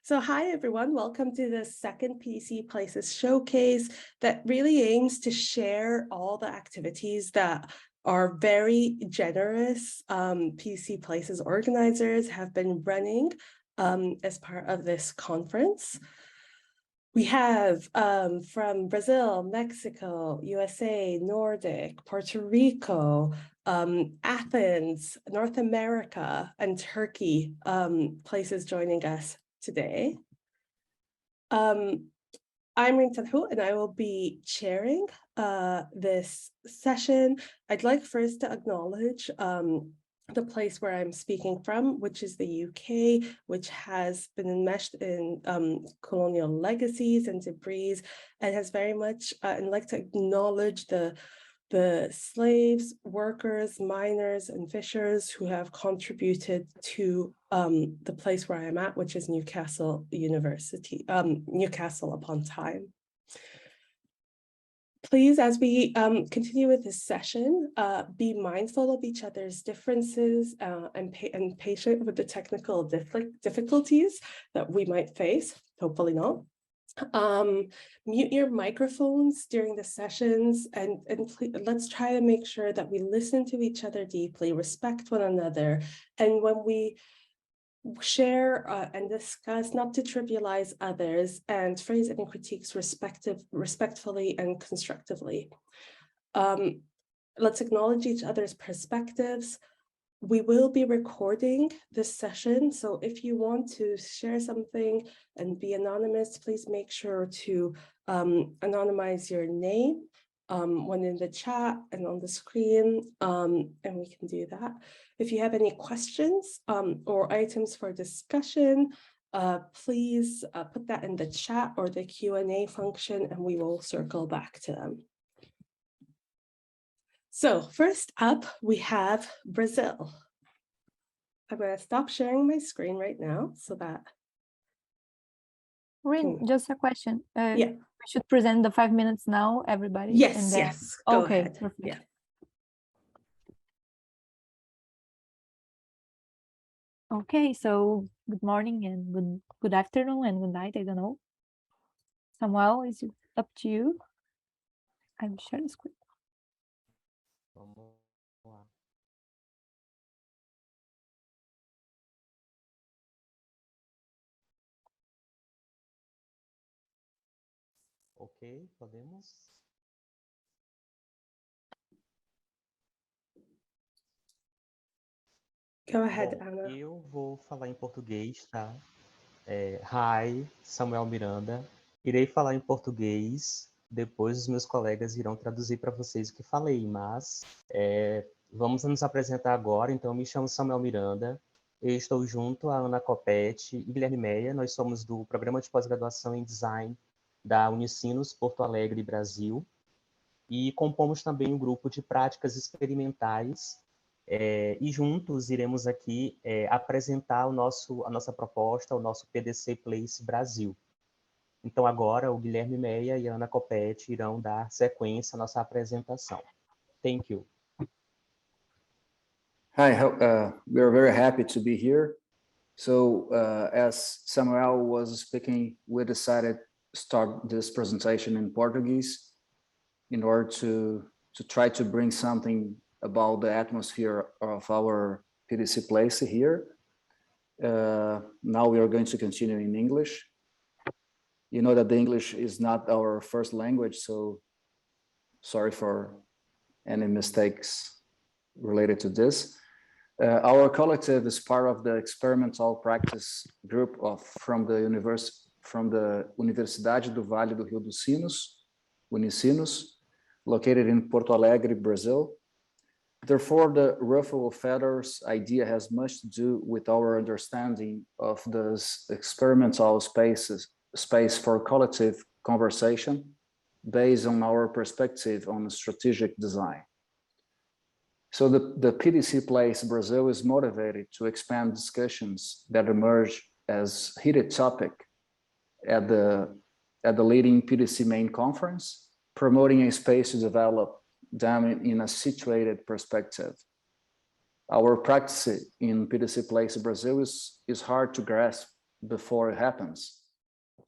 So hi, everyone. Welcome to the second PDC Places showcase that really aims to share all the activities that our very generous PDC Places organizers have been running as part of this conference. We have from Brazil, Mexico, USA, Nordic, Puerto Rico, Athens, North America, and Turkey places joining us today. I'm Reem Talhouk, and I will be chairing this session. I'd like first to acknowledge the place where I'm speaking from, which is the UK, which has been enmeshed in colonial legacies and debris, and has very much, and like to acknowledge the slaves, workers, miners, and fishers who have contributed to the place where I am at, which is Newcastle University, Newcastle upon Tyne. Please, as we continue with this session, be mindful of each other's differences and patient with the technical difficulties that we might face, hopefully not. Mute your microphones during the sessions and please, let's try to make sure that we listen to each other deeply, respect one another, and when we share and discuss, not to trivialize others, and phrase any critiques respectfully and constructively. Let's acknowledge each other's perspectives. We will be recording this session, so if you want to share something and be anonymous, please make sure to anonymize your name when in the chat and on the screen, and we can do that. If you have any questions or items for discussion, please put that in the chat or the Q&A function, and we will circle back to them. So first up, we have Brazil. I'm going to stop sharing my screen right now so that... Reem, just a question. Yeah. We should present the 5 minutes now, everybody? Yes, and then... yes. Go okay, ahead. Perfect. Yeah. Okay, so good morning and good afternoon and good night. I don't know. Samuel, is it up to you? I'm sharing screen. Ok, podemos. Go ahead, Bom, Ana. eu vou falar em português, tá? Hi, Samuel Miranda. Irei falar em português, depois os meus colegas irão traduzir para vocês o que falei, mas vamos nos apresentar agora. Então, eu me chamo Samuel Miranda, eu estou junto a Ana Copetti e Guilherme Meyer. Nós somos do Programa de Pós-Graduação em Design da UNISINOS, Porto Alegre, Brasil, e compomos também um grupo de práticas experimentais, e juntos iremos aqui apresentar a nossa proposta, o nosso PDC Place Brasil. Então agora o Guilherme Meyer e a Ana Copetti irão dar sequência à nossa apresentação. Thank you. Hi, we are very happy to be here. So as Samuel was speaking, we decided to start this presentation in Portuguese in order to try to bring something about the atmosphere of our PDC place here. Now we are going to continue in English. You know that the English is not our first language, so sorry for any mistakes related to this. Our collective is part of the experimental practice group from the Universidade do Vale do Rio dos Sinos, UNISINOS, located in Porto Alegre, Brazil. Therefore, the ruffle of feathers idea has much to do with our understanding of this experimental space for collective conversation based on our perspective on strategic design. So the PDC Place Brazil is motivated to expand discussions that emerge as heated topic at the leading PDC main conference, promoting a space to develop them in a situated perspective. Our practice in PDC Place Brazil is hard to grasp before it happens.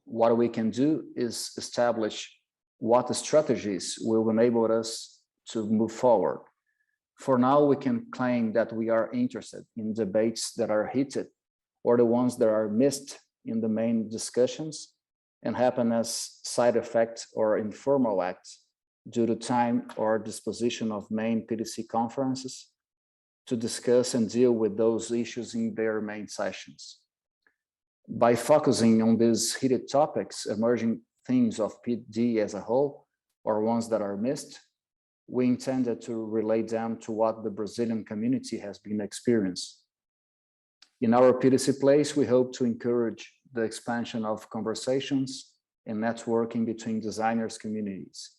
What we can do is establish what strategies will enable us to move forward. For now, we can claim that we are interested in debates that are heated or the ones that are missed in the main discussions and happen as side effects or informal acts due to time or disposition of main PDC conferences to discuss and deal with those issues in their main sessions. By focusing on these heated topics, emerging themes of PD as a whole, or ones that are missed, we intended to relate them to what the Brazilian community has been experiencing. In our PDC Place, we hope to encourage the expansion of conversations and networking between designers communities.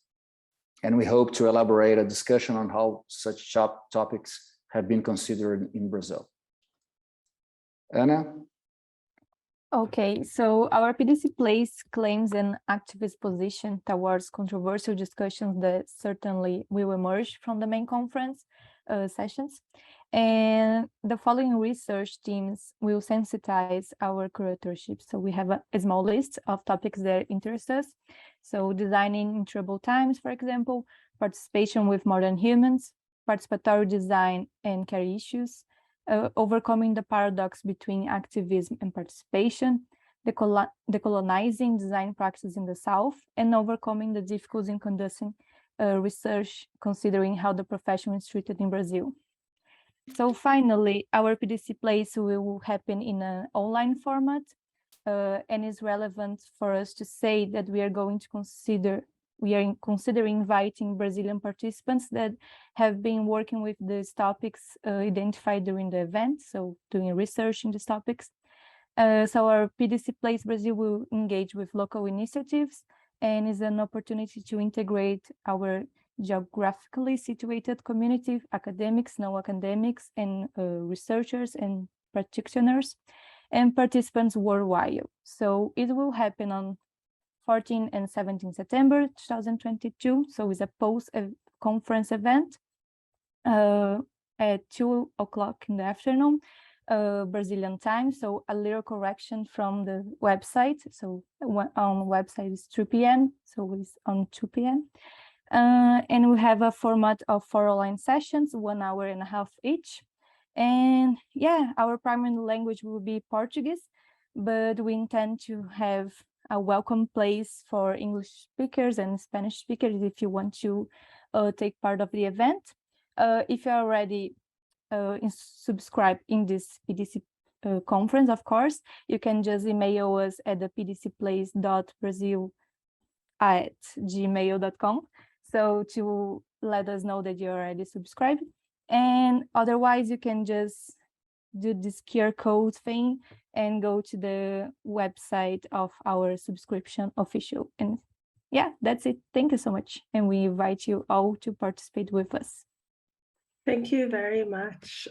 And we hope to elaborate a discussion on how such topics have been considered in Brazil. Anna? Okay, so our PDC Place claims an activist position towards controversial discussions that certainly will emerge from the main conference sessions. And the following research teams will sensitize our curatorship. So we have a small list of topics that interest us. So designing in troubled times, for example, participation with modern humans, participatory design and care issues, overcoming the paradox between activism and participation, decolonizing design practices in the South, and overcoming the difficulties in conducting research considering how the profession is treated in Brazil. So finally, our PDC Place will happen in an online format, and is relevant for us to say that we are considering inviting Brazilian participants that have been working with these topics identified during the event, so doing research in these topics. So our PDC Place Brazil will engage with local initiatives and is an opportunity to integrate our geographically situated community, academics, non-academics, and researchers and practitioners, and participants worldwide. So it will happen on 14 and 17 September 2022. So it's a post-conference event at 2 o'clock in the afternoon, Brazilian time. So a little correction from the website. So on website is 3 p.m. So it's on 2 p.m. And we have a format of 4 online sessions, 1 hour and a half each. And yeah, our primary language will be Portuguese, but we intend to have a welcome place for English speakers and Spanish speakers if you want to take part of the event. If you're already subscribed in this PDC conference, of course, you can just email us at the pdcplace.brazil@gmail.com. So to let us know that you're already subscribed. And otherwise, you can just do this QR code thing and go to the website of our subscription official. And yeah, that's it. Thank you so much. And we invite you all to participate with us. Thank you very much.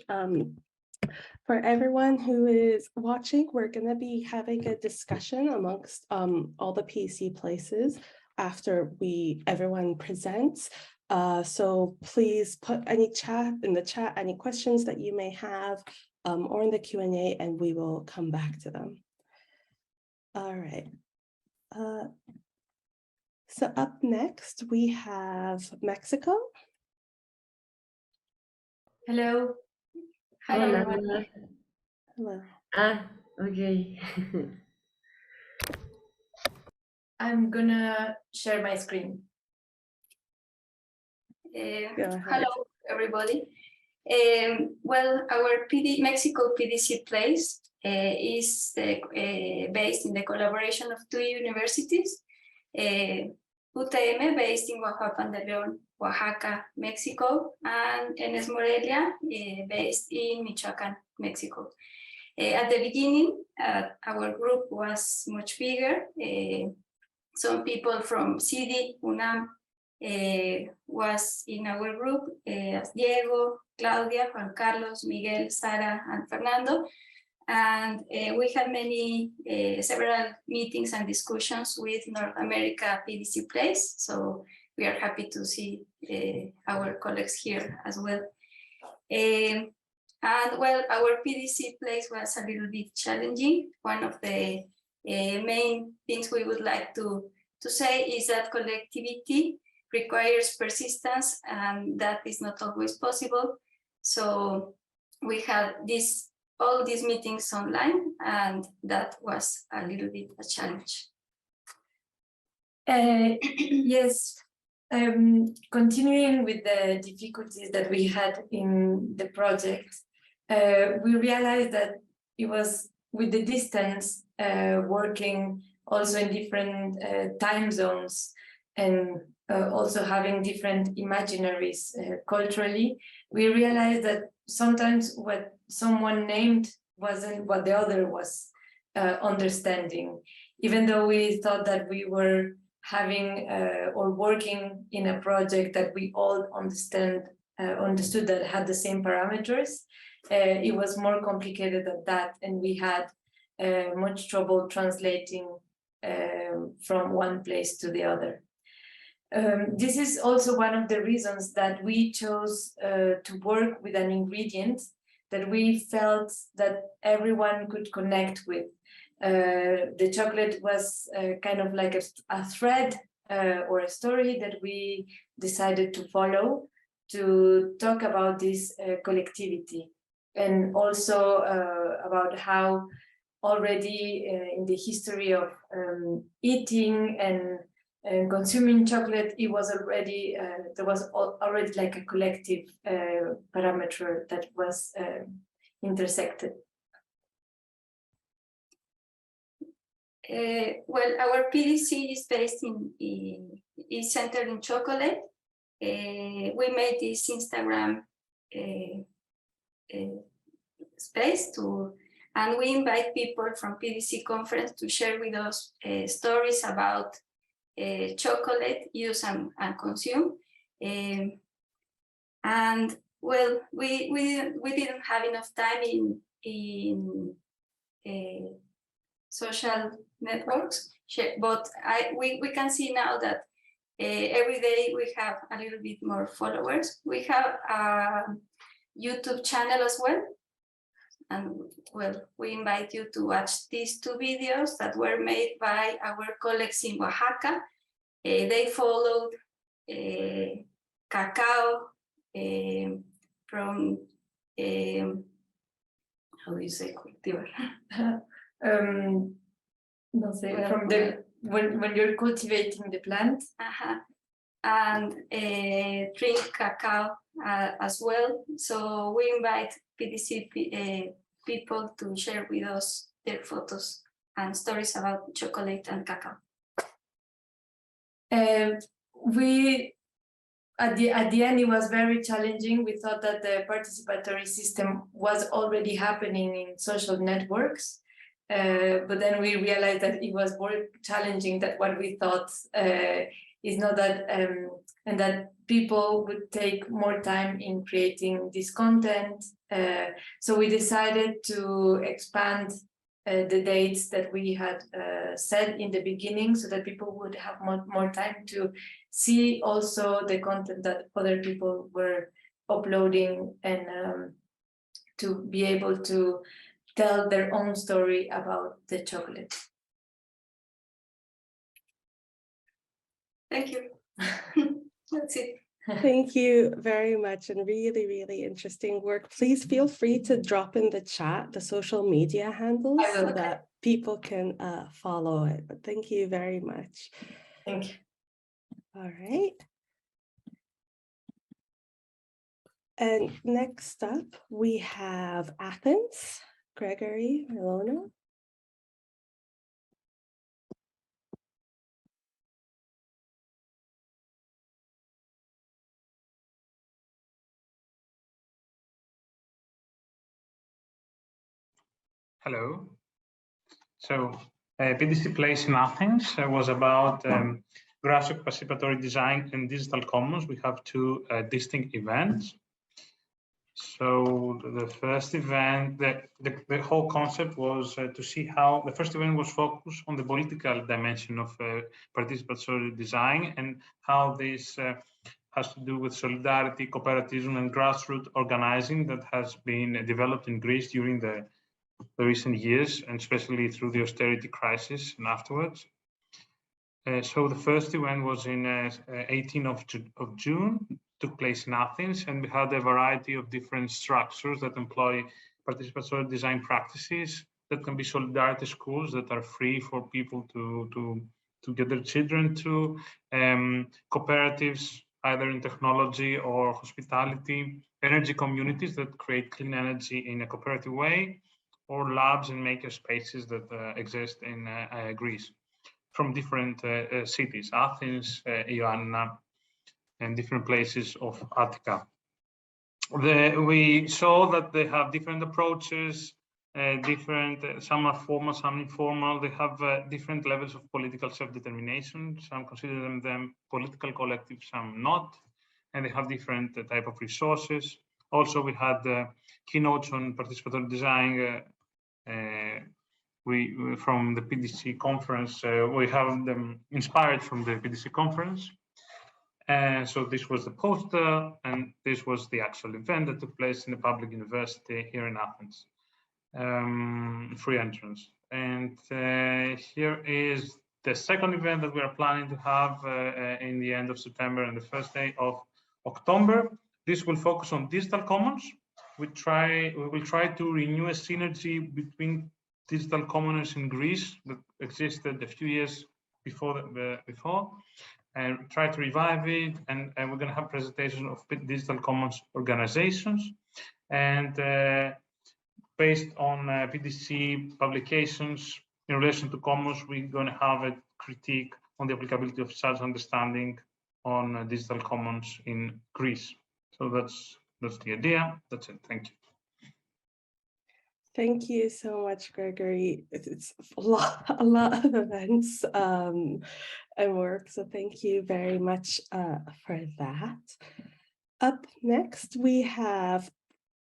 For everyone who is watching, we're going to be having a discussion amongst all the PDC places after everyone presents. So please put any in the chat, any questions that you may have, or in the Q&A, and we will come back to them. All right. So up next, we have Mexico. Hello. Hi, Hola. everyone. Hello. Okay. I'm gonna share my screen. Hello, everybody. Well, our Mexico PDC Place is based in the collaboration of 2 universities, UTM, based in Oaxaca de León, Oaxaca, Mexico, and ENES Morelia, based in Michoacán, Mexico. At the beginning, our group was much bigger. Some people from CD, UNAM, was in our group, as Diego, Claudia, Juan Carlos, Miguel, Sara, and Fernando. And we had several meetings and discussions with North America PDC Place. So we are happy to see our colleagues here as well. And well, our PDC place was a little bit challenging. One of the main things we would like to say is that collectivity requires persistence, and that is not always possible. So we had all these meetings online, and that was a little bit a challenge. Yes, continuing with the difficulties that we had in the project, we realized that it was with the distance, working also in different time zones, and also having different imaginaries culturally, we realized that sometimes what someone named wasn't what the other was understanding, even though we thought that we were having or working in a project that we all understood that had the same parameters. It was more complicated than that, and we had much trouble translating from one place to the other. This is also one of the reasons that we chose to work with an ingredient that we felt that everyone could connect with. The chocolate was kind of like a thread or a story that we decided to follow to talk about this collectivity, and also about how already in the history of eating and consuming chocolate, it was already there was already like a collective parameter that was intersected. Well, our PDC is based is centered in chocolate. We made this Instagram space and we invite people from PDC conference to share with us stories about chocolate use and consume. And well, we didn't have enough time in social networks, but we can see now that every day we have a little bit more followers. We have a YouTube channel as well, and well, we invite you to watch these 2 videos that were made by our colleagues in Oaxaca. They followed cacao from how do you say cultivar? No sé, from the when you're cultivating the plant, and drink cacao as well. So we invite PDC people to share with us their photos and stories about chocolate and cacao. We at the end, it was very challenging. We thought that the participatory system was already happening in social networks, but then we realized that it was more challenging than what we thought. Is not that, and that people would take more time in creating this content. So we decided to expand the dates that we had set in the beginning, so that people would have more time to see also the content that other people were uploading, and to be able to tell their own story about the chocolate. Thank you. That's it. Thank you very much, and really, really interesting work. Please feel free to drop in the chat the social media handles so that people can follow it. But thank you very much. Thank you. All right. And next up, we have Athens, Gregory, Mylona. Hello. So PDC Place in Athens was about graphic participatory design and digital commons. We have 2 distinct events. So the first event, the whole concept was to see how the first event was focused on the political dimension of participatory design, and how this has to do with solidarity, cooperativism, and grassroots organizing that has been developed in Greece during the recent years, and especially through the austerity crisis and afterwards. So the first event was in 18th of June, took place in Athens, and we had a variety of different structures that employ participatory design practices that can be solidarity schools that are free for people to get their children to, cooperatives, either in technology or hospitality, energy communities that create clean energy in a cooperative way, or labs and maker spaces that exist in Greece from different cities, Athens, Ioannina, and different places of Attica. We saw that they have different approaches, some are formal, some informal. They have different levels of political self-determination. Some consider them political collectives, some not, and they have different type of resources. Also, we had keynotes on participatory design. From the PDC conference, we have them inspired from the PDC conference. So this was the poster, and this was the actual event that took place in the public university here in Athens. Free entrance. And here is the second event that we are planning to have in the end of September and the first day of October. This will focus on digital commons. We will try to renew a synergy between digital commons in Greece that existed a few years before, and try to revive it. And we're going to have presentations of digital commons organizations. And based on PDC publications in relation to commons, we're going to have a critique on the applicability of such understanding on digital commons in Greece. So that's the idea. That's it. Thank you. Thank you so much, Gregory. It's a lot of events and work, so thank you very much for that. Up next, we have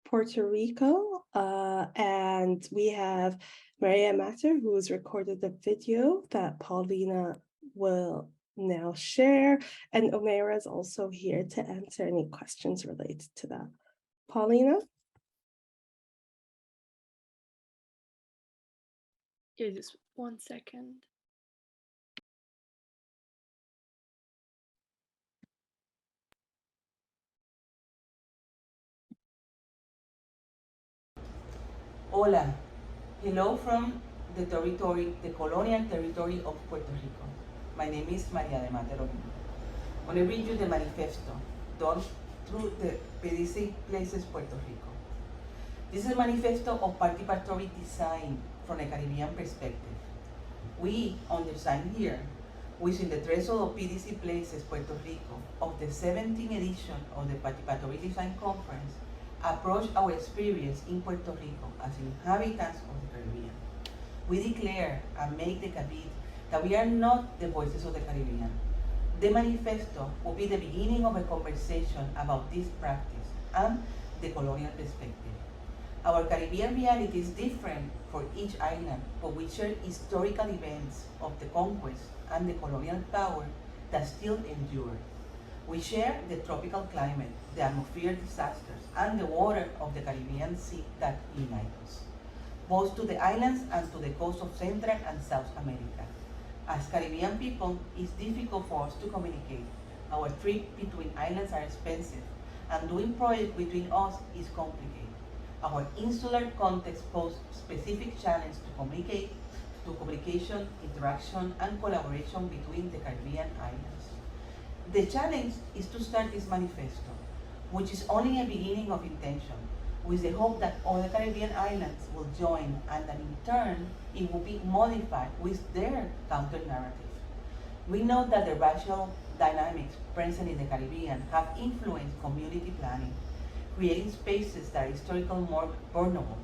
Puerto Rico, and we have Maria Matter, who has recorded the video that Paulina will now share, and Omeira is also here to answer any questions related to that. Paulina? Yeah, just 1 second. Hola, hello from the colonial territory of Puerto Rico. My name is Maria de Matero. I want to read you the manifesto done through the PDC Places Puerto Rico. This is a manifesto of participatory design from a Caribbean perspective. We understand here, within the threshold of PDC Places Puerto Rico of the 17th edition of the Participatory Design Conference, approach our experience in Puerto Rico as inhabitants of the Caribbean. We declare and make the caveat that we are not the voices of the Caribbean. The manifesto will be the beginning of a conversation about this practice and the colonial perspective. Our Caribbean reality is different for each island, but we share historical events of the conquest and the colonial power that still endure. We share the tropical climate, the atmospheric disasters, and the water of the Caribbean Sea that unite us, both to the islands and to the coast of Central and South America. As Caribbean people, it's difficult for us to communicate. Our trips between islands are expensive, and doing projects between us is complicated. Our insular context poses specific challenges to communication, interaction, and collaboration between the Caribbean islands. The challenge is to start this manifesto, which is only a beginning of intention, with the hope that other Caribbean islands will join, and that in turn, it will be modified with their counter-narrative. We know that the racial dynamics present in the Caribbean have influenced community planning, creating spaces that are historically more vulnerable.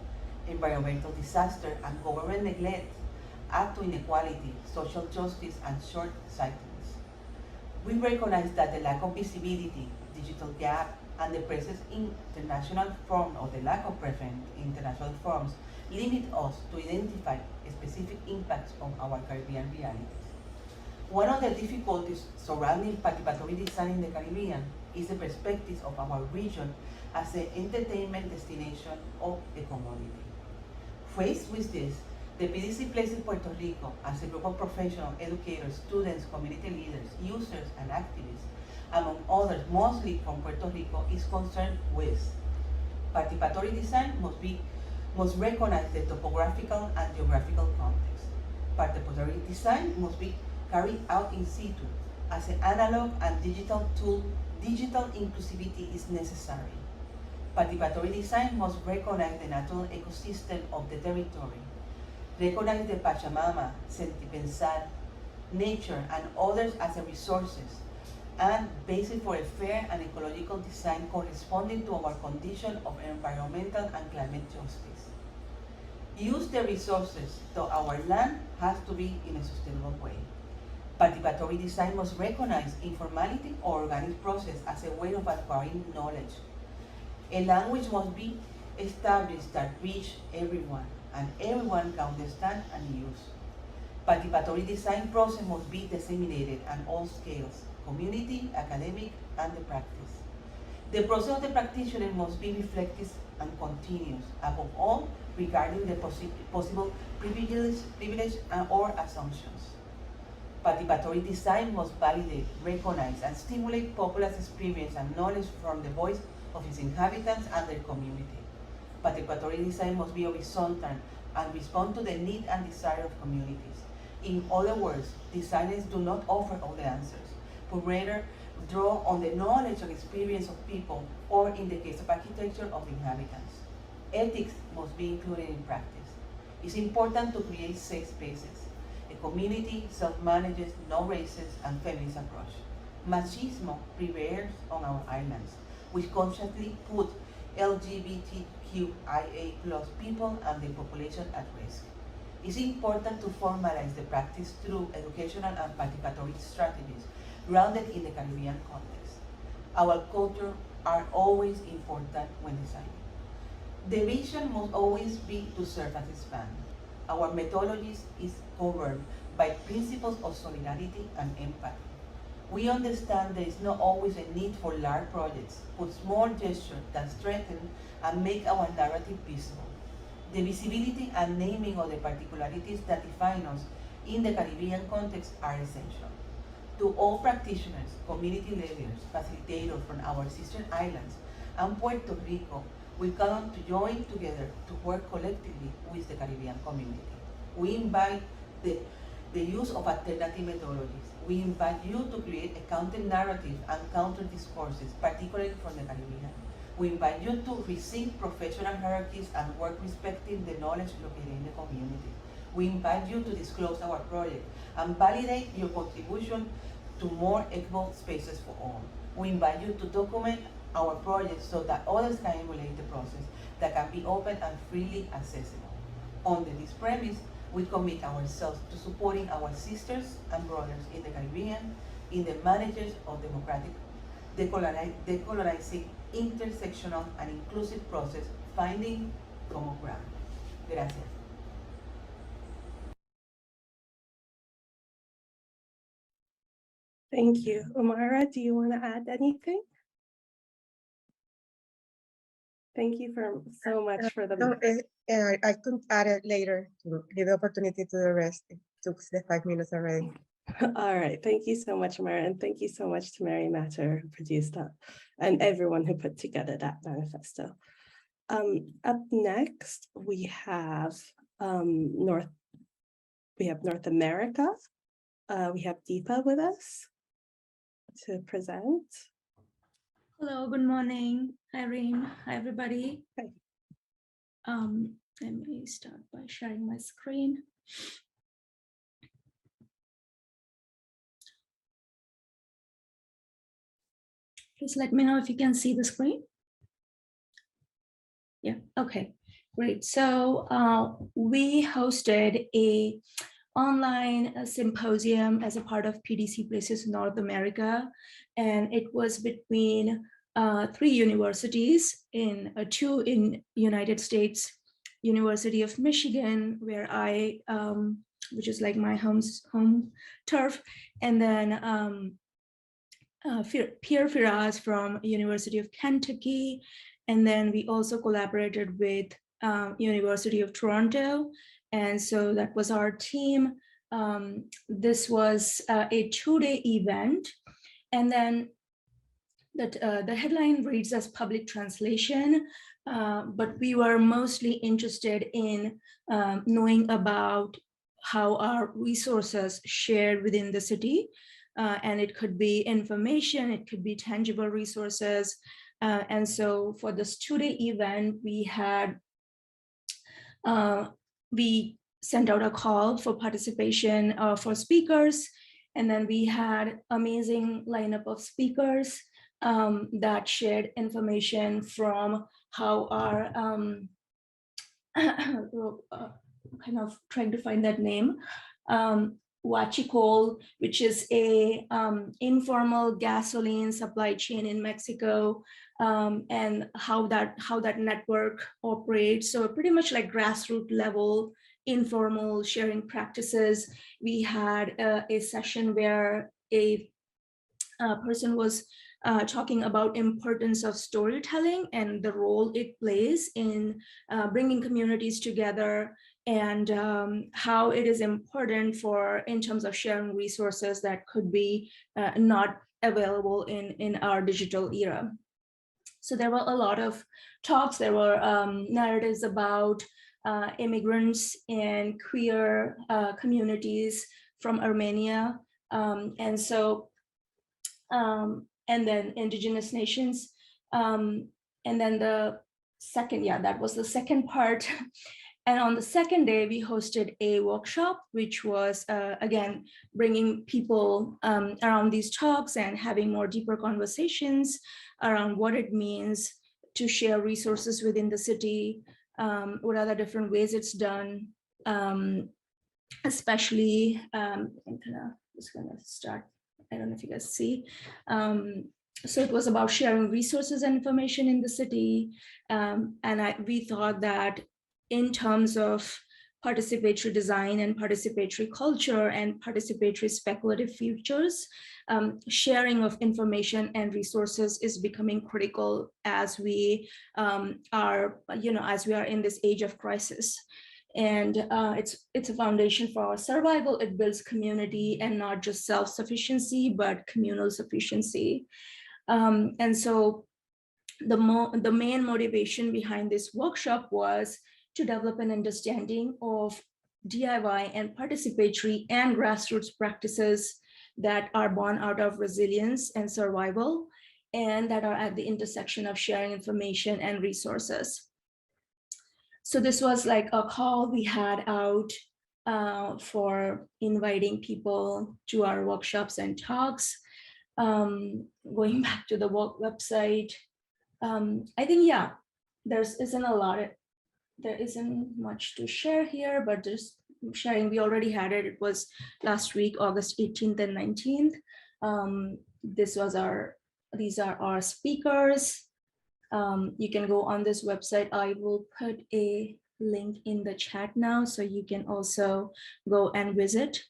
Environmental disaster and government neglect add to inequality, social justice, and short-sightedness. We recognize that the lack of visibility, digital gap, and the presence in international forum, or the lack of presence in international forums, limit us to identify specific impacts on our Caribbean realities. One of the difficulties surrounding participatory design in the Caribbean is the perspectives of our region as an entertainment destination of the commodity. Faced with this, the PDC Places Puerto Rico, as a group of professional educators, students, community leaders, users, and activists, among others, mostly from Puerto Rico, is concerned with participatory design must recognize the topographical and geographical context. Participatory design must be carried out in situ as an analog and digital tool. Digital inclusivity is necessary. Participatory design must recognize the natural ecosystem of the territory, recognize the Pachamama, Sentipensar, nature, and others as a resources, and basis for a fair and ecological design corresponding to our condition of environmental and climate justice. Use the resources to our land has to be in a sustainable way. Participatory design must recognize informality or organic process as a way of acquiring knowledge. A language must be established that reach everyone, and everyone can understand and use. Participatory design process must be disseminated at all scales, community, academic, and the practice. The process of the practitioner must be reflective and continuous, above all regarding the possible privilege or assumptions. Participatory design must validate, recognize, and stimulate populace experience and knowledge from the voice of its inhabitants and their community. Participatory design must be horizontal and respond to the need and desire of communities. In other words, designers do not offer all the answers, but rather draw on the knowledge and experience of people, or in the case of architecture, of inhabitants. Ethics must be included in practice. It's important to create safe spaces. A community self-manages, no races, and feminist approach. Machismo prevails on our islands, which consciously put LGBTQIA+ people and the population at risk. It's important to formalize the practice through educational and participatory strategies grounded in the Caribbean context. Our culture are always important when designing. The vision must always be to serve as a span. Our methodology is governed by principles of solidarity and empathy. We understand there is not always a need for large projects, but small gestures that strengthen and make our narrative visible. The visibility and naming of the particularities that define us in the Caribbean context are essential. To all practitioners, community leaders, facilitators from our sister islands and Puerto Rico, we call on to join together to work collectively with the Caribbean community. We invite the use of alternative methodologies. We invite you to create a counter-narrative and counter-discourses, particularly from the Caribbean. We invite you to resist professional hierarchies and work respecting the knowledge located in the community. We invite you to disclose our project and validate your contribution to more equitable spaces for all. We invite you to document our project so that others can emulate the process that can be open and freely accessible. Under this premise, we commit ourselves to supporting our sisters and brothers in the Caribbean, in the managers of democratic, decolonizing, intersectional, and inclusive process, finding common ground. Gracias. Thank you. Omara, do you want to add anything? Thank you so much for the. No, I could add it later to give the opportunity to the rest. It took the 5 minutes already. All right. Thank you so much, Omara. And thank you so much to Mary Matter, who produced that, and everyone who put together that manifesto. Up next, we have North America. We have Deepa with us to present. Hello, good morning. Hi, Reem. Hi, everybody. Hi. Let me start by sharing my screen. Please let me know if you can see the screen. Yeah, okay, great. So we hosted a online symposium as a part of PDC Places North America, and it was between 3 universities, two in United States, University of Michigan, where I, which is like my home turf, and then Pierre Firas from University of Kentucky. And then we also collaborated with University of Toronto. And so that was our team. This was a 2-day event. And then the headline reads as public translation, but we were mostly interested in knowing about how our resources shared within the city. And it could be information, it could be tangible resources. And so for this 2-day event, we had, we sent out a call for participation for speakers. And then we had amazing lineup of speakers that shared information from how our, kind of trying to find that name, Huachicol, which is a informal gasoline supply chain in Mexico, and how that network operates. So pretty much like grassroots level, informal sharing practices. We had a session where a person was talking about importance of storytelling and the role it plays in bringing communities together, and how it is important for in terms of sharing resources that could be not available in our digital era. So there were a lot of talks. There were narratives about immigrants and queer communities from Armenia, and so and then indigenous nations, and then the second, that was the second part. And on the second day, we hosted a workshop, which was, again, bringing people around these talks and having more deeper conversations around what it means to share resources within the city, what are the different ways it's done, especially, I'm just gonna start, I don't know if you guys see. So it was about sharing resources and information in the city. And we thought that in terms of participatory design and participatory culture and participatory speculative futures, sharing of information and resources is becoming critical as we are in this age of crisis. And it's a foundation for our survival. It builds community and not just self-sufficiency, but communal sufficiency. And so the main motivation behind this workshop was to develop an understanding of DIY and participatory and grassroots practices that are born out of resilience and survival, and that are at the intersection of sharing information and resources. So this was like a call we had out for inviting people to our workshops and talks. Going back to the website, I think, there isn't much to share here, but just sharing, we already had it. It was last week, August 18th and 19th. These are our speakers. You can go on this website. I will put a link in the chat now, so you can also go and visit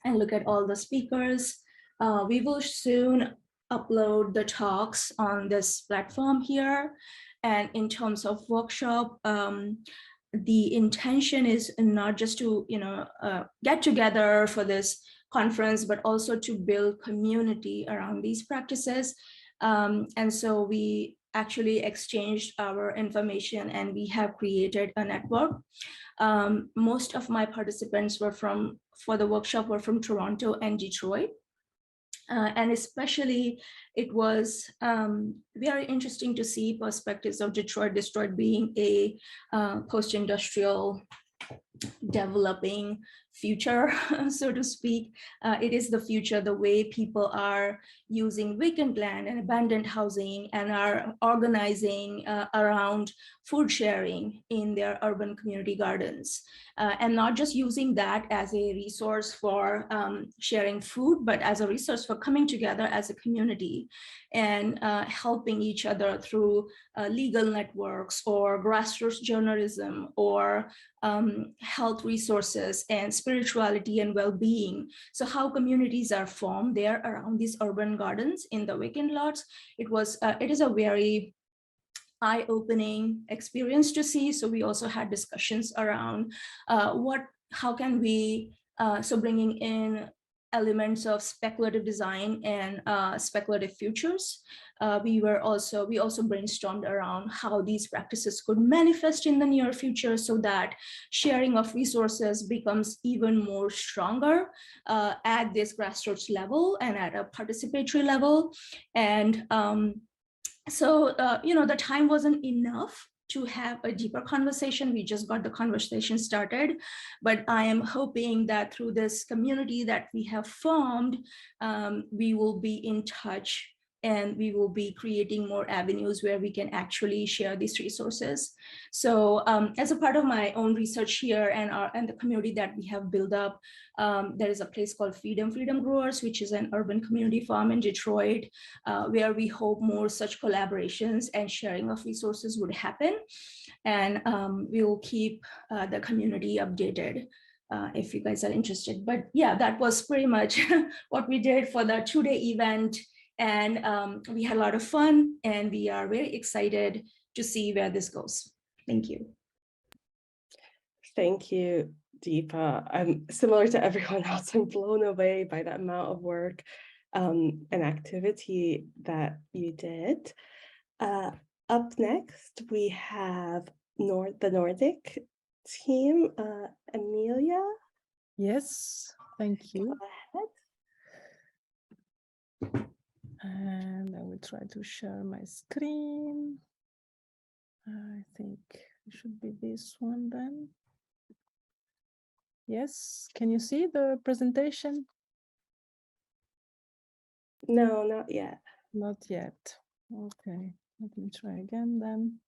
and look at all the speakers. We will soon upload the talks on this platform here. And in terms of workshop, the intention is not just to get together for this conference, but also to build community around these practices. And so we actually exchanged our information, and we have created a network. Most of my participants for the workshop were from Toronto and Detroit. And especially it was very interesting to see perspectives of Detroit being a post-industrial developing future, so to speak. It is the future, the way people are using vacant land and abandoned housing and are organizing around food sharing in their urban community gardens. And not just using that as a resource for sharing food, but as a resource for coming together as a community and helping each other through legal networks or grassroots journalism or health resources and spirituality and well-being. So how communities are formed there around these urban gardens in the vacant lots. It is a very eye-opening experience to see. So we also had discussions around how can we, so bringing in elements of speculative design and speculative futures. We also brainstormed around how these practices could manifest in the near future so that sharing of resources becomes even more stronger at this grassroots level and at a participatory level. And so, the time wasn't enough to have a deeper conversation. We just got the conversation started, but I am hoping that through this community that we have formed, we will be in touch and we will be creating more avenues where we can actually share these resources. So as a part of my own research here and the community that we have built up, there is a place called Freedom Growers, which is an urban community farm in Detroit, where we hope more such collaborations and sharing of resources would happen. And we will keep the community updated if you guys are interested. But yeah, that was pretty much what we did for the 2-day event. And we had a lot of fun and we are very excited to see where this goes. Thank you. Thank you, Deepa. I'm similar to everyone else. I'm blown away by the amount of work and activity that you did. Up next, we have the Nordic team. Amelia? Yes, thank you. Go ahead. And I will try to share my screen. I think it should be this one then. Yes, can you see the presentation? No, not yet. Not yet. Okay, let me try again then.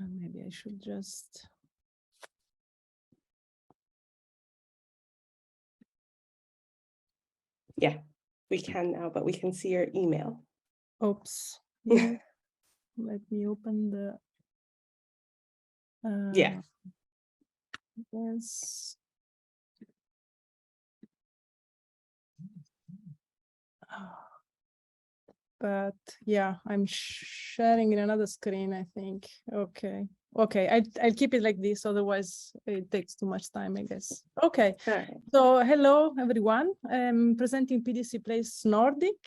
Maybe I should just. Yeah, we can now, but we can see your email. Oops. Yeah. Let me open the. Yeah. Yes. But yeah, I'm sharing in another screen, I think. Okay. I'll keep it like this, otherwise it takes too much time, I guess. Okay. Right. So hello, everyone. I'm presenting PDC Places Nordic,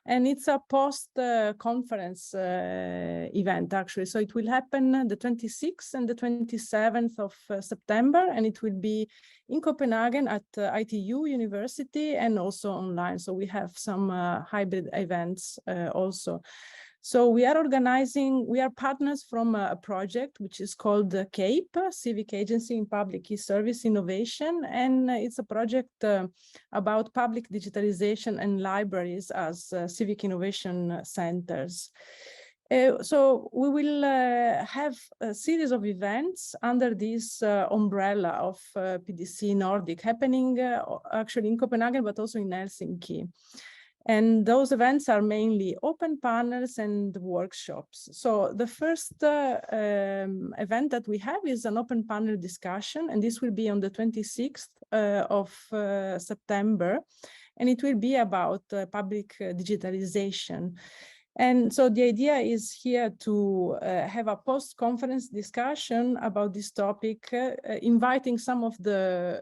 and it's a post-conference event, actually. So it will happen the 26th and the 27th of September, and it will be in Copenhagen at ITU University and also online. So we have some hybrid events also. So we are partners from a project which is called the CAPE, Civic Agency in Public E-Service Innovation. And it's a project about public digitalization and libraries as civic innovation centers. So we will have a series of events under this umbrella of PDC Nordic happening actually in Copenhagen, but also in Helsinki. And those events are mainly open panels and workshops. So the first event that we have is an open panel discussion, and this will be on the 26th of September, and it will be about public digitalization. And so the idea is here to have a post-conference discussion about this topic, inviting some of the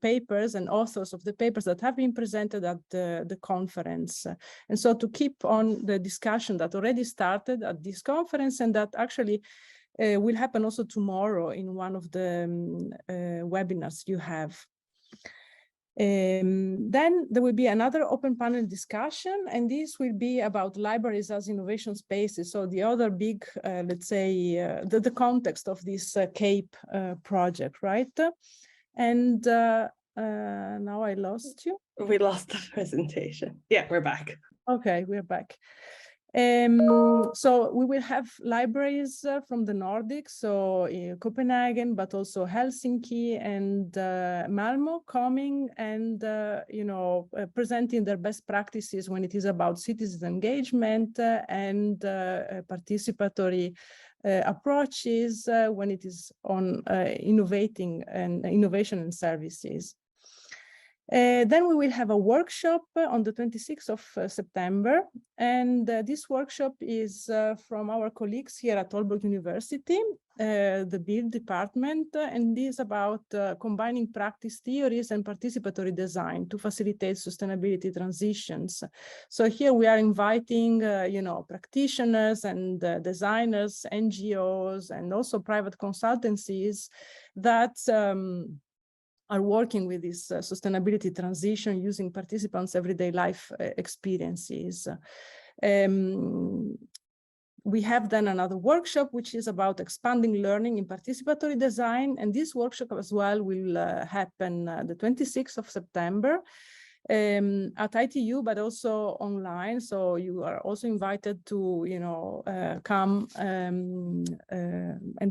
papers and authors of the papers that have been presented at the conference. And so to keep on the discussion that already started at this conference and that actually will happen also tomorrow in one of the webinars you have. Then there will be another open panel discussion, and this will be about libraries as innovation spaces. So the other big, let's say, the context of this CAPE project, right? And now I lost you. We lost the presentation. Yeah, we're back. Okay, we're back. So we will have libraries from the Nordics, so Copenhagen, but also Helsinki and Malmo coming and, presenting their best practices when it is about citizen engagement and participatory approaches when it is on innovation and services. Then we will have a workshop on the 26th of September, and this workshop is from our colleagues here at Aalborg University, the build department, and is about combining practice theories and participatory design to facilitate sustainability transitions. So here we are inviting, practitioners and designers, NGOs, and also private consultancies that are working with this sustainability transition using participants' everyday life experiences. We have then another workshop, which is about expanding learning in participatory design. And this workshop as well will happen the 26th of September at ITU, but also online. So you are also invited to, come and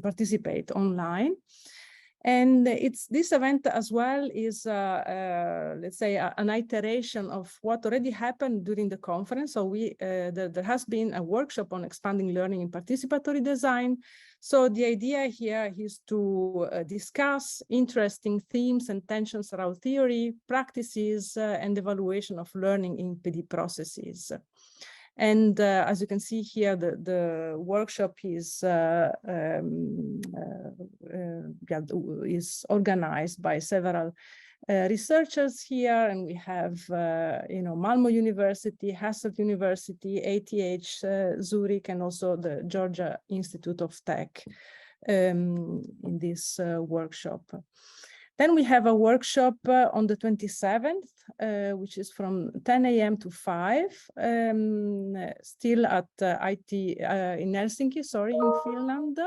participate online. And this event as well is, let's say, an iteration of what already happened during the conference. So there has been a workshop on expanding learning in participatory design. So the idea here is to discuss interesting themes and tensions around theory, practices, and evaluation of learning in PD processes. And as you can see here, the workshop is organized by several researchers here, and we have Malmo University, Hasselt University, ATH, Zurich, and also the Georgia Institute of Tech in this workshop. Then we have a workshop on the 27th, which is from 10 a.m. to 5, still at IT in Helsinki, in Finland.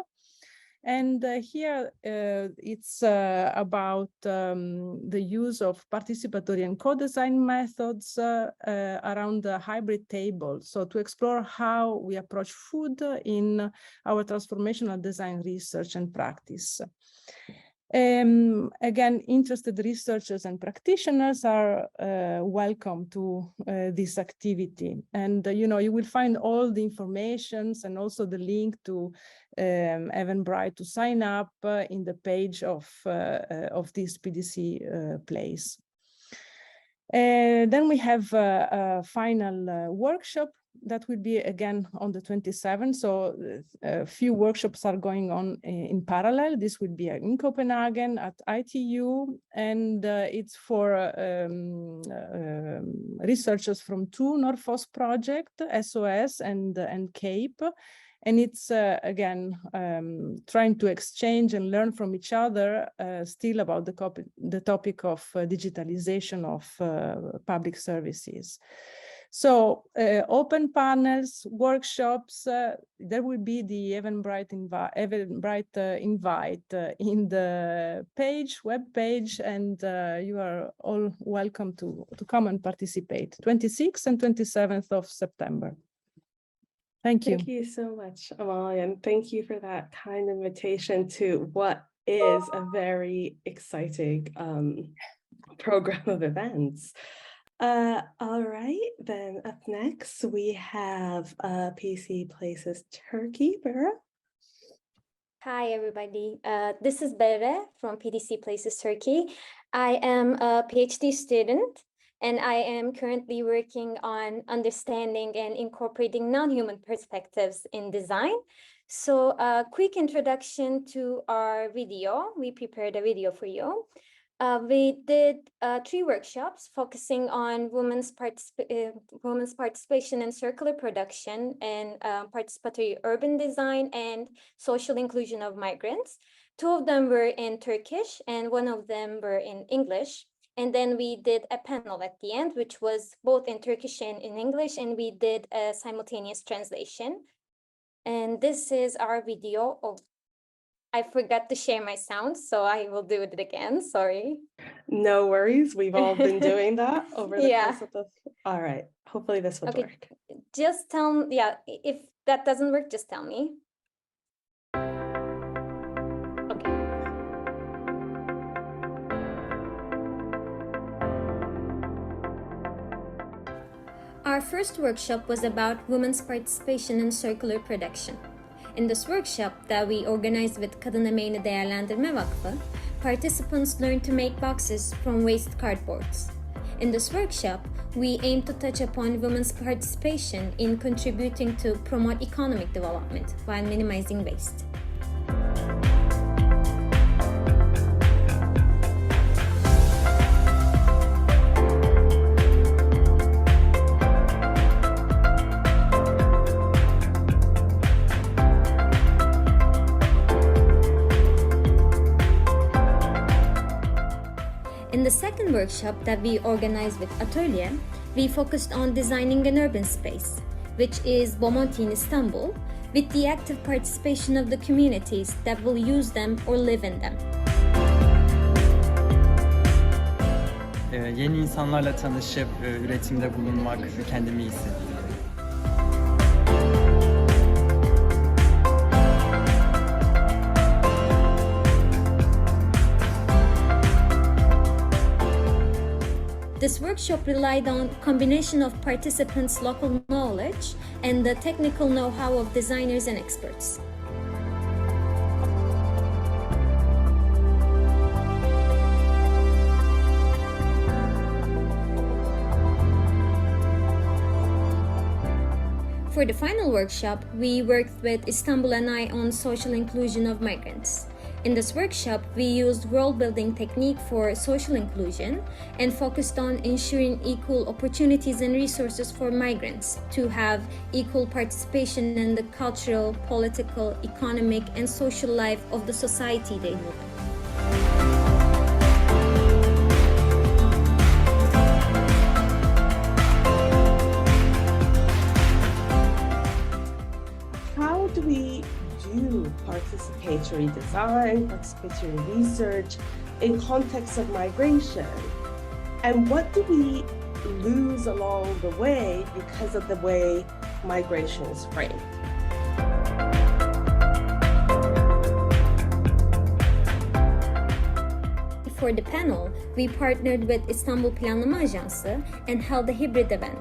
And here it's about the use of participatory and co-design methods around the hybrid table. So to explore how we approach food in our transformational design research and practice. Again, interested researchers and practitioners are welcome to this activity. And, you will find all the informations and also the link to Eventbrite to sign up in the page of this PDC place. Then we have a final workshop that will be again on the 27th. So a few workshops are going on in parallel. This will be in Copenhagen at ITU, and it's for researchers from two Northos projects, SOS and CAPE. And it's, again, trying to exchange and learn from each other still about the topic of digitalization of public services. So open panels, workshops, there will be the Eventbrite invite in the web page, and you are all welcome to come and participate, 26th and 27th of September. Thank you. Thank you so much, Amalia, and thank you for that kind invitation to what is a very exciting program of events. All right, then up next we have PDC Places Turkey, Bera. Hi, everybody. This is Bere from PDC Places Turkey. I am a PhD student, and I am currently working on understanding and incorporating non-human perspectives in design. So a quick introduction to our video. We prepared a video for you. We did 3 workshops focusing on women's participation in circular production and participatory urban design and social inclusion of migrants. 2 of them were in Turkish and 1 of them were in English. And then we did a panel at the end, which was both in Turkish and in English, and we did a simultaneous translation. And this is our video. Oh, I forgot to share my sound, so I will do it again. Sorry. No worries. We've all been doing that over the Yeah. course of the. All right. Hopefully this will Okay. work. Just tell me, yeah, if that doesn't work, just tell me. Okay. Our first workshop was about women's participation in circular production. In this workshop that we organized with Kadın Emeğini Değerlendirme Vakfı, participants learned to make boxes from waste cardboards. In this workshop, we aim to touch upon women's participation in contributing to promote economic development while minimizing waste. In the second workshop that we organized with Atölye, we focused on designing an urban space, which is Bomonti in Istanbul, with the active participation of the communities that will use them or live in them. Yeni insanlarla tanışıp üretimde bulunmak kendimi iyi hissettim. This workshop relied on combination of participants' local knowledge and the technical know-how of designers and experts. For the final workshop, we worked with Istanbul and I on social inclusion of migrants. In this workshop, we used world-building technique for social inclusion and focused on ensuring equal opportunities and resources for migrants to have equal participation in the cultural, political, economic, and social life of the society they live in. How do we do participatory design, participatory research in context of migration? And what do we lose along the way because of the way migration is framed? For the panel, we partnered with Istanbul Planlama Ajansı and held a hybrid event.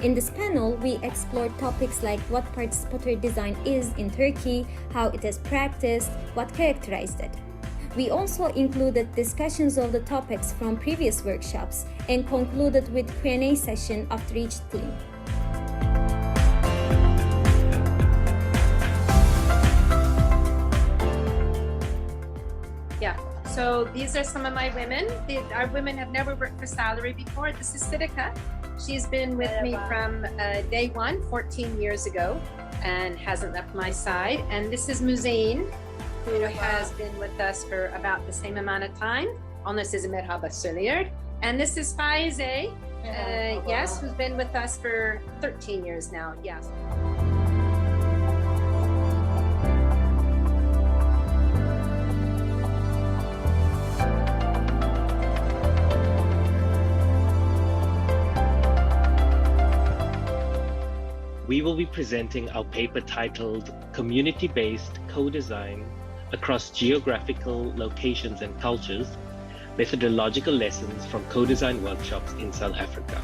In this panel, we explored topics like what participatory design is in Turkey, how it is practiced, what characterized it. We also included discussions of the topics from previous workshops and concluded with Q&A session after each theme. Yeah, so these are some of my women. Our women have never worked for salary before. This is Sidika. She's been with me from day one, 14 years ago, and hasn't left my side. And this is Muzain, who has been with us for about the same amount of time. Onunla sizi merhaba söylüyor. And this is Faize, yes, who's been with us for 13 years now, yes. We will be presenting our paper titled Community-Based Co-Design Across Geographical Locations and Cultures, Methodological Lessons from Co-Design Workshops in South Africa.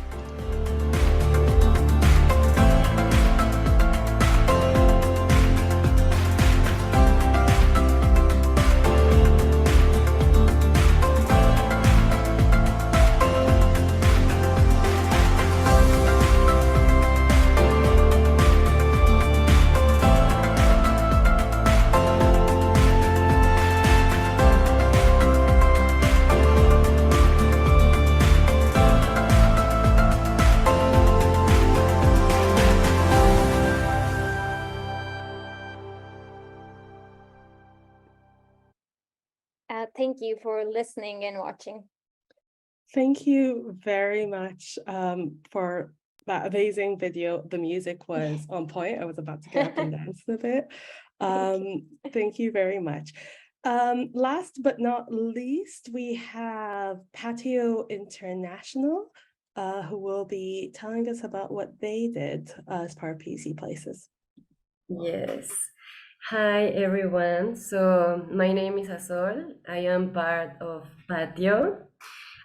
Thank you for listening and watching. Thank you very much for that amazing video. The music was on point. I was about to get up and dance a bit. Thank you very much. Last but not least, we have Patio International, who will be telling us about what they did as part of PDC Places. Yes. Hi, everyone. So my name is Azol. I am part of Patio.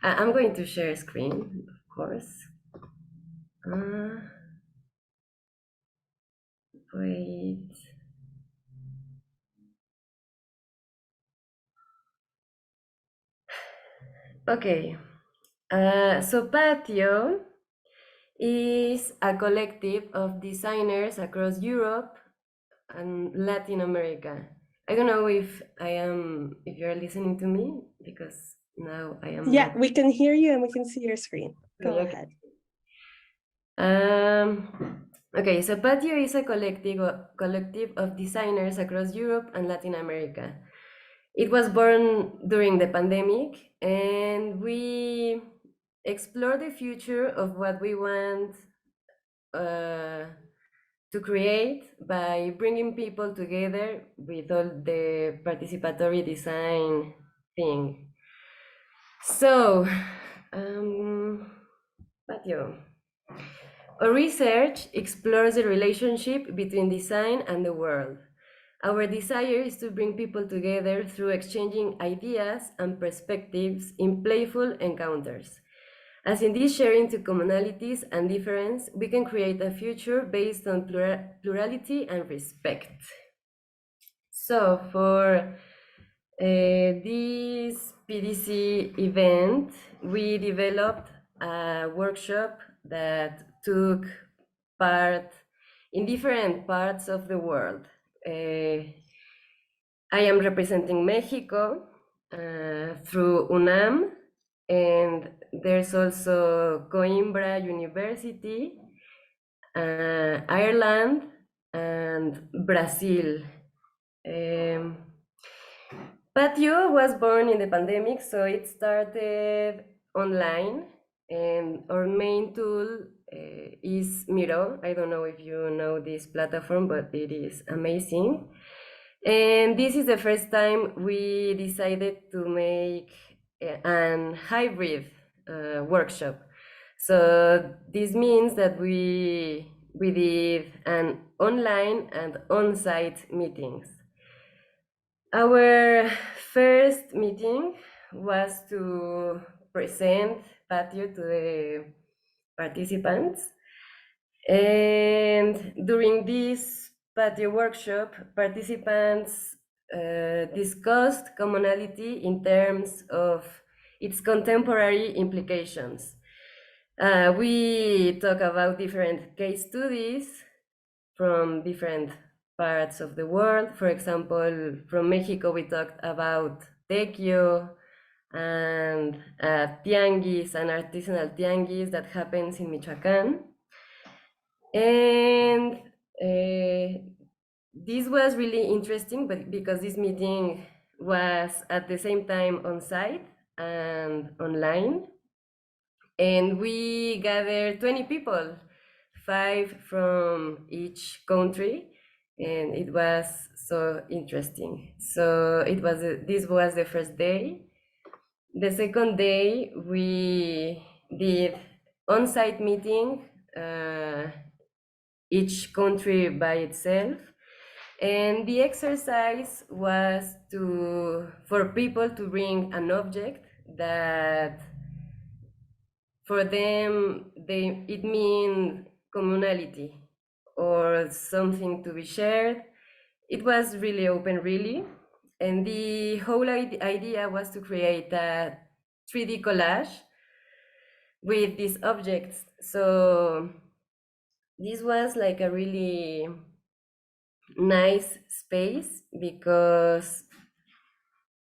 I'm going to share screen, of course. Wait. Okay. So Patio is a collective of designers across Europe and Latin America. I don't know if you're listening to me, because now I am. Yeah, we can hear you and we can see your screen. Go ahead. Okay, so Patio is a collective of designers across Europe and Latin America. It was born during the pandemic, and we explore the future of what we want to create by bringing people together with all the participatory design thing. So, Patio. Our research explores the relationship between design and the world. Our desire is to bring people together through exchanging ideas and perspectives in playful encounters. As in this sharing to commonalities and difference, we can create a future based on plurality and respect. So for this PDC event, we developed a workshop that took part in different parts of the world. I am representing Mexico through UNAM, and there's also Coimbra University, Ireland, and Brazil. Patio was born in the pandemic, so it started online, and our main tool is Miro. I don't know if you know this platform, but it is amazing. And this is the first time we decided to make an hybrid workshop. So this means that we did an online and on-site meetings. Our first meeting was to present Patio to the participants. And during this Patio workshop, participants discussed commonality in terms of its contemporary implications. We talk about different case studies from different parts of the world. For example, from Mexico, we talked about tequio and tianguis, an artisanal tianguis that happens in Michoacán. And this was really interesting, but because this meeting was at the same time on site and online. And we gathered 20 people, 5 from each country, and it was so interesting. So this was the first day. The second day, we did on-site meeting, each country by itself. And the exercise was for people to bring an object that for them, it means communality or something to be shared. It was really open, really. And the whole idea was to create a 3D collage with these objects. So this was like a really nice space because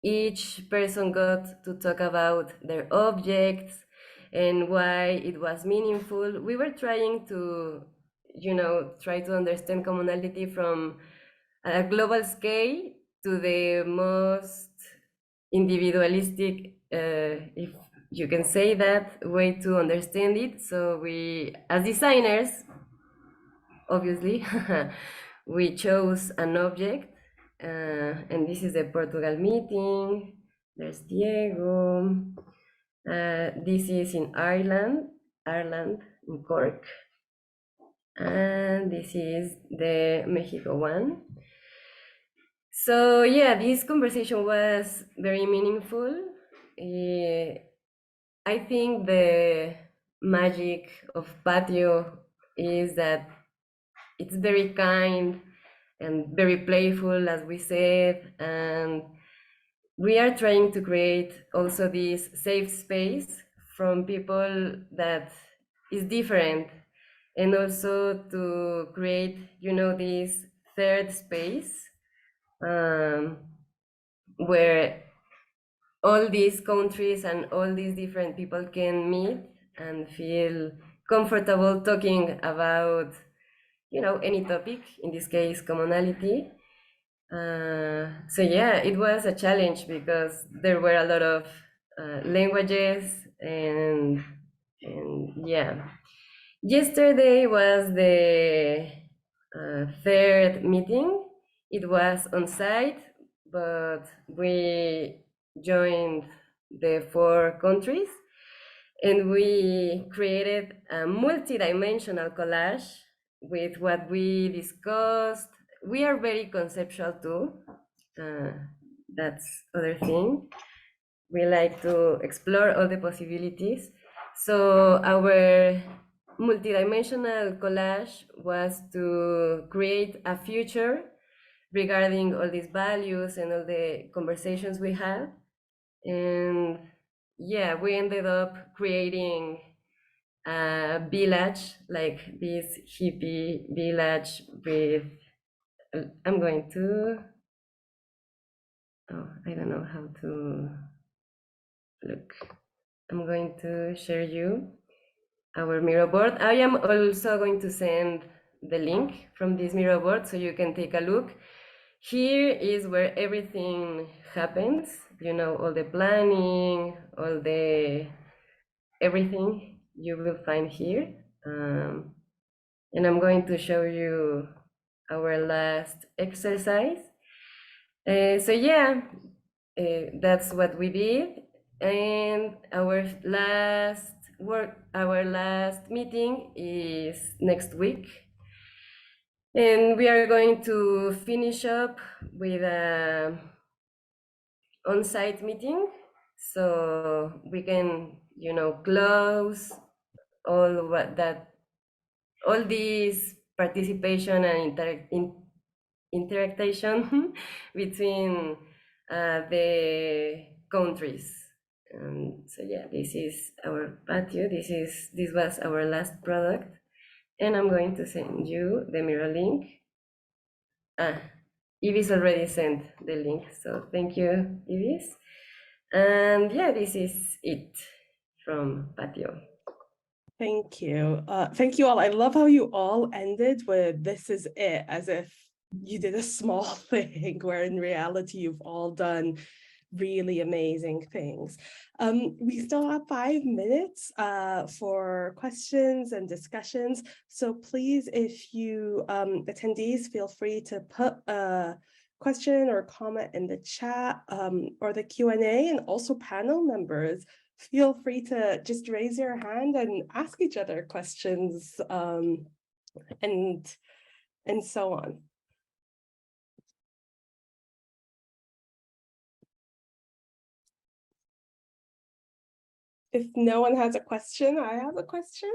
each person got to talk about their objects and why it was meaningful. We were trying to, try to understand commonality from a global scale to the most individualistic, if you can say that, way to understand it. So we, as designers, obviously, we chose an object And this is the Portugal meeting. There's Diego. This is in Ireland, in Cork. And this is the Mexico one. So yeah, this conversation was very meaningful. I think the magic of Patio is that it's very kind and very playful, as we said, and we are trying to create also this safe space from people that is different, and also to create, this third space where all these countries and all these different people can meet and feel comfortable talking about, any topic, in this case, commonality. So yeah, it was a challenge because there were a lot of languages and yeah. Yesterday was the third meeting. It was on site, but we joined the 4 countries and we created a multi-dimensional collage with what we discussed. We are very conceptual too. That's other thing. We like to explore all the possibilities. So our multidimensional collage was to create a future regarding all these values and all the conversations we had. And yeah, we ended up creating a village, like this hippie village with, I'm going to, I don't know how to look. I'm going to share you our Miro board. I am also going to send the link from this Miro board so you can take a look. Here is where everything happens, all the planning, all the everything you will find here. And I'm going to show you our last exercise. So yeah, that's what we did. And our last meeting is next week. And we are going to finish up with a on-site meeting, so we can, close all this participation and interaction between the countries. So yeah, this is our patio. This was our last product, and I'm going to send you the Miro link. Ivis already sent the link, so thank you, Ivis. And yeah, this is it from patio. Thank you. Thank you all. I love how you all ended with "this is it," as if you did a small thing, where in reality you've all done really amazing things. We still have 5 minutes for questions and discussions. So please, if you attendees, feel free to put a question or comment in the chat or the Q&A, and also panel members, feel free to just raise your hand and ask each other questions and so on. If no one has a question, I have a question.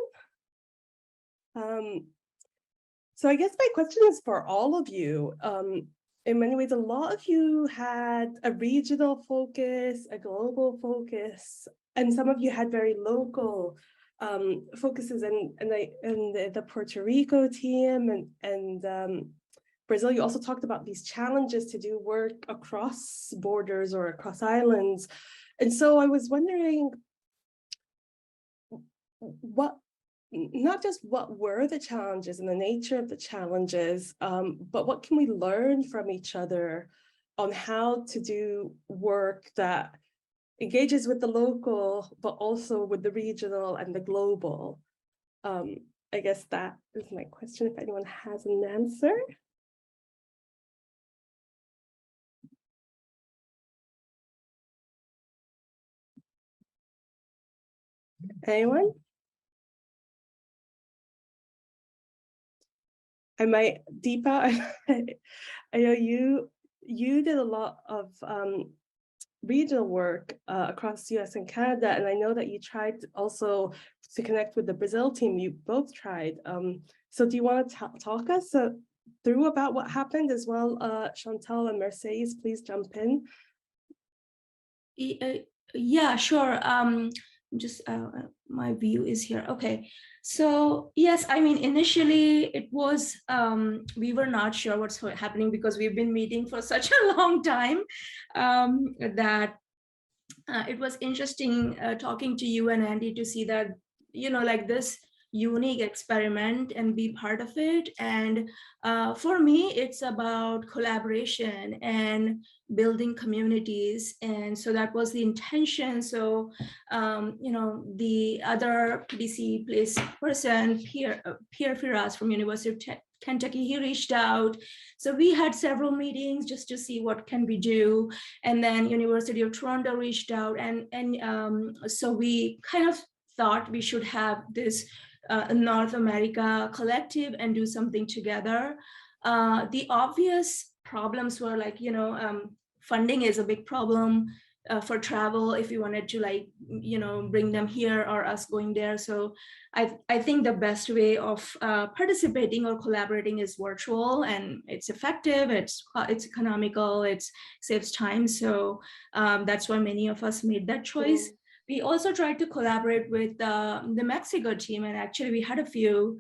So I guess my question is for all of you. In many ways, a lot of you had a regional focus, a global focus, and some of you had very local focuses. And the Puerto Rico team and Brazil, you also talked about these challenges to do work across borders or across islands. And so I was wondering, not just what were the challenges and the nature of the challenges, but what can we learn from each other on how to do work that engages with the local, but also with the regional and the global? I guess that is my question, if anyone has an answer. Anyone? I might, Deepa, I know you did a lot of regional work across the US and Canada, and I know that you tried also to connect with the Brazil team. You both tried. So do you want to talk us through about what happened as well? Chantal and Mercedes, please jump in. Yeah, sure. Just my view is here. Okay. So yes, I mean, initially it was, we were not sure what's happening because we've been meeting for such a long time that it was interesting talking to you and Andy to see that, you know, like this unique experiment and be part of it. And for me, it's about collaboration and building communities. And so that was the intention. So, you know, the other PDC place person, Pierre Firas from University of Kentucky, he reached out. So we had several meetings just to see what can we do. And then University of Toronto reached out. And so we kind of thought we should have this North America collective and do something together. The obvious problems were like, you know, funding is a big problem for travel if you wanted to, like, you know, bring them here or us going there. So I think the best way of participating or collaborating is virtual, and it's effective, it's economical, it saves time. So that's why many of us made that choice. We also tried to collaborate with the Mexico team, and actually we had a few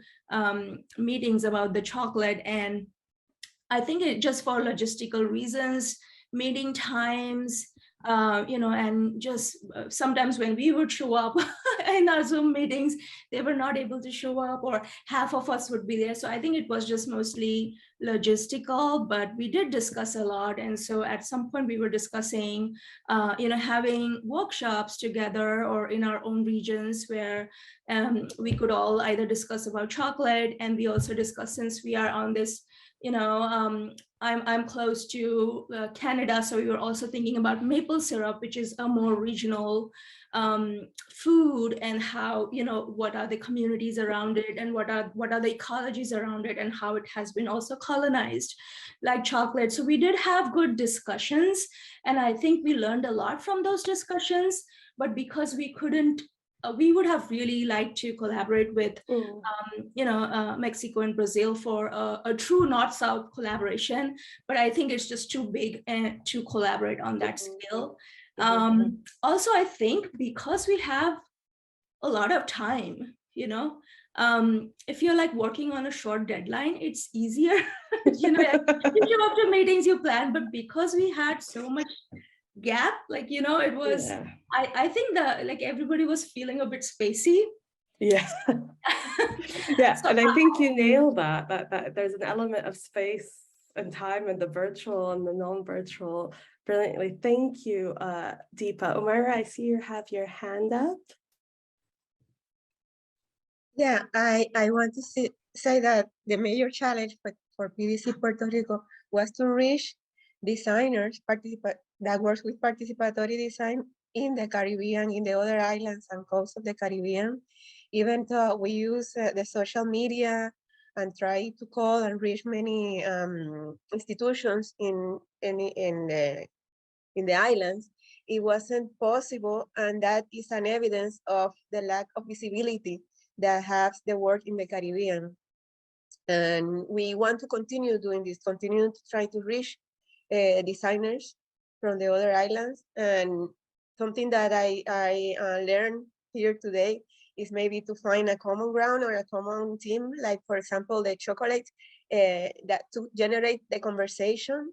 meetings about the chocolate, and I think it just for logistical reasons, meeting times, you know, and just sometimes when we would show up in our Zoom meetings, they were not able to show up, or half of us would be there. So I think it was just mostly logistical, but we did discuss a lot. And so at some point we were discussing, you know, having workshops together or in our own regions where we could all either discuss about chocolate, and we also discuss, since we are on this, you know, I'm close to Canada, so we were also thinking about maple syrup, which is a more regional food, and how, you know, what are the communities around it, and what are the ecologies around it, and how it has been also colonized like chocolate. So we did have good discussions, and I think we learned a lot from those discussions. But because we couldn't, we would have really liked to collaborate with, you know, Mexico and Brazil for a true North-South collaboration, but I think it's just too big to collaborate on that scale. Also, I think because we have a lot of time, you know, if you're like working on a short deadline, it's easier, you know, you show up to meetings you plan, but because we had so much gap, like, you know, it was, I think that like everybody was feeling a bit spacey. Yeah. Yeah, so, and I think you nailed that there's an element of space and time in the virtual and the non-virtual brilliantly. Thank you, Deepa. Omaira, I see you have your hand up. Yeah, I want to say that the major challenge for PDC Puerto Rico was to reach designers that works with participatory design in the Caribbean, in the other islands and coasts of the Caribbean. Even though we use the social media and try to call and reach many institutions in the islands, it wasn't possible, and that is an evidence of the lack of visibility that has the work in the Caribbean. And we want to continue doing this, continue to try to reach designers from the other islands. And something that I learned here today is maybe to find a common ground or a common team, like for example, the chocolate, that to generate the conversation.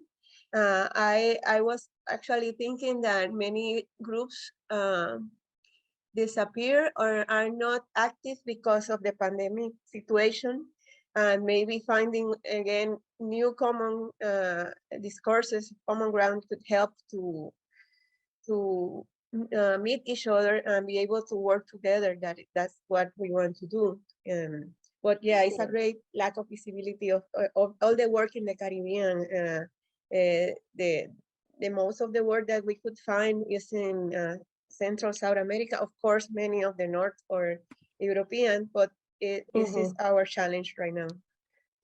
I was actually thinking that many groups disappear or are not active because of the pandemic situation, and maybe finding again new common discourses, common ground could help to meet each other and be able to work together. That's what we want to do. But yeah, it's a great lack of visibility of all the work in the Caribbean. The most of the work that we could find is in Central South America. Of course, many of the North or European, but this is our challenge right now.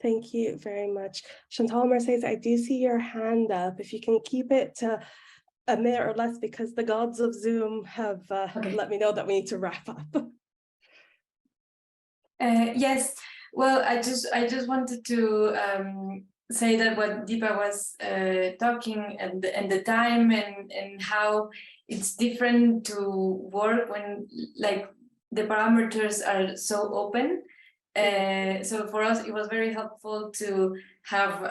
Thank you very much. Chantal, Mercedes, I do see your hand up. If you can keep it to a minute or less, because the gods of Zoom have let me know that we need to wrap up. Yes, well, I just wanted to say that what Deepa was talking and the time and how it's different to work when like the parameters are so open. So for us, it was very helpful to have,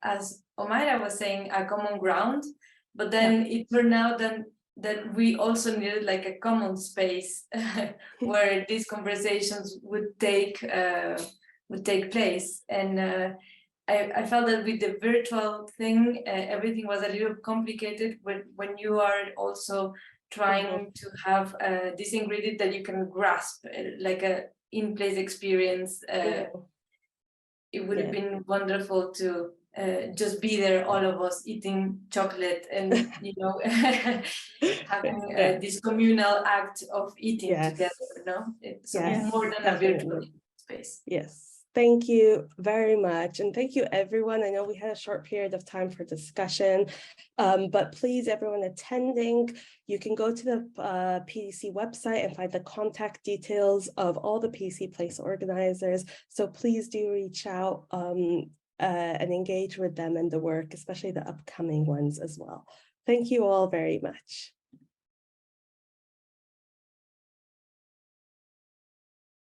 as Omaira was saying, a common ground, but then it turned out that we also needed like a common space where these conversations would take place. And I felt that with the virtual thing, everything was a little complicated when you are also trying to have this ingredient that you can grasp, like a in-place experience. It would have been wonderful to just be there, all of us eating chocolate and, you know, having this communal act of eating together, no? So more than a virtual space. Yes. Thank you very much. And thank you, everyone. I know we had a short period of time for discussion, but please, everyone attending, you can go to the PDC website and find the contact details of all the PDC Place organizers. So please do reach out and engage with them in the work, especially the upcoming ones as well. Thank you all very much.